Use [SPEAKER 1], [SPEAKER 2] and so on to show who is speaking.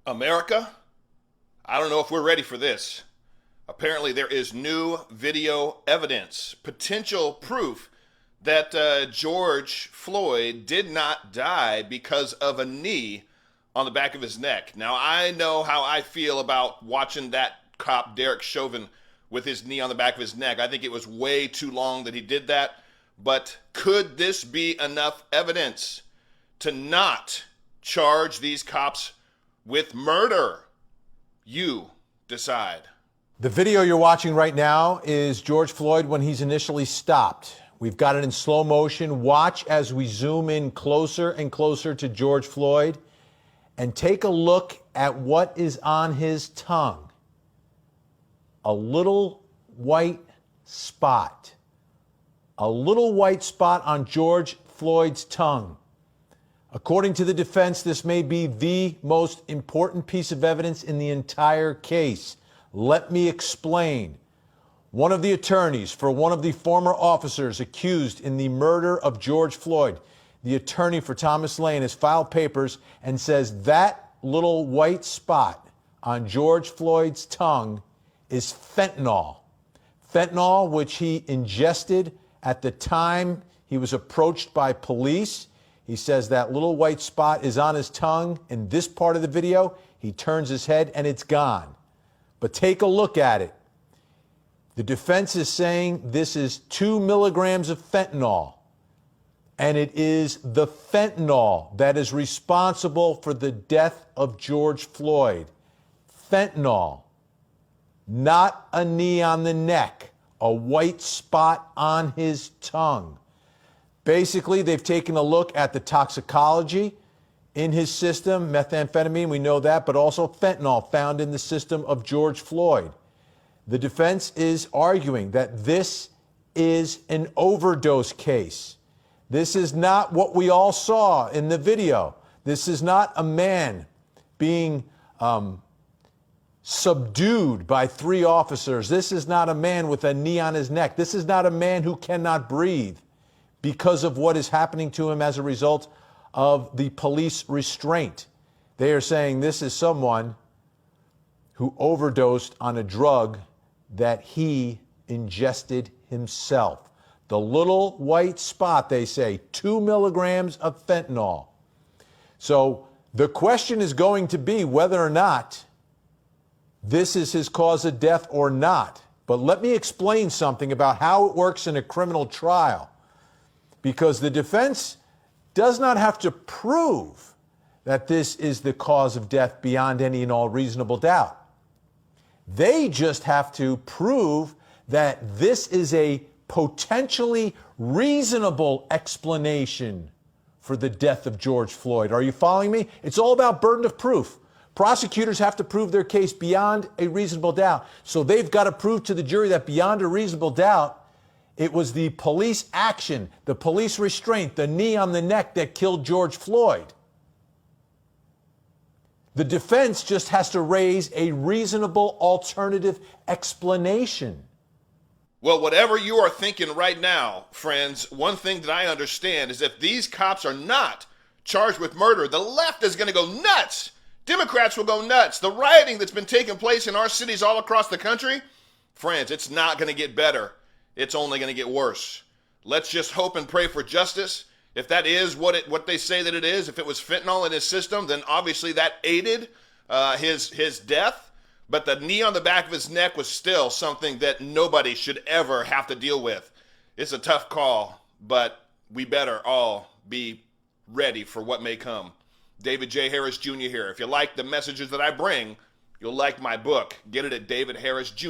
[SPEAKER 1] America, I don't know if we're ready for this. Apparently, there is new video evidence, potential proof that George Floyd did not die because of a knee on the back of his neck. Now, I know how I feel about watching that cop, Derek Chauvin, with his knee on the back of his neck. I think it was way too long that he did that. But could this be enough evidence to not charge these cops with murder? You decide.
[SPEAKER 2] The video you're watching right now is George Floyd when he's initially stopped. We've got it in slow motion. Watch as we zoom in closer and closer to George Floyd and take a look at what is on his tongue. A little white spot. A little white spot on George Floyd's tongue. According to the defense, this may be the most important piece of evidence in the entire case. Let me explain. One of the attorneys for one of the former officers accused in the murder of George Floyd, the attorney for Thomas Lane, has filed papers and says that little white spot on George Floyd's tongue is fentanyl. Fentanyl, which he ingested at the time he was approached by police. He says that little white spot is on his tongue. In this part of the video, he turns his head and it's gone. But take a look at it. The defense is saying this is 2 milligrams of fentanyl. And it is the fentanyl that is responsible for the death of George Floyd. Fentanyl. Not a knee on the neck. A white spot on his tongue. Basically, they've taken a look at the toxicology in his system, methamphetamine, we know that, but also fentanyl found in the system of George Floyd. The defense is arguing that this is an overdose case. This is not what we all saw in the video. This is not a man being subdued by 3 officers. This is not a man with a knee on his neck. This is not a man who cannot breathe because of what is happening to him as a result of the police restraint. They are saying this is someone who overdosed on a drug that he ingested himself. The little white spot, they say, 2 milligrams of fentanyl. So the question is going to be whether or not this is his cause of death or not. But let me explain something about how it works in a criminal trial. Because the defense does not have to prove that this is the cause of death beyond any and all reasonable doubt. They just have to prove that this is a potentially reasonable explanation for the death of George Floyd. Are you following me? It's all about burden of proof. Prosecutors have to prove their case beyond a reasonable doubt. So they've got to prove to the jury that beyond a reasonable doubt, it was the police action, the police restraint, the knee on the neck that killed George Floyd. The defense just has to raise a reasonable alternative explanation.
[SPEAKER 1] Well, whatever you are thinking right now, friends, one thing that I understand is if these cops are not charged with murder, the left is going to go nuts. Democrats will go nuts. The rioting that's been taking place in our cities all across the country, friends, it's not going to get better. It's only going to get worse. Let's just hope and pray for justice. If that is what they say that it is, if it was fentanyl in his system, then obviously that aided his death. But the knee on the back of his neck was still something that nobody should ever have to deal with. It's a tough call, but we better all be ready for what may come. David J. Harris Jr. here. If you like the messages that I bring, you'll like my book. Get it at David Harris Jr.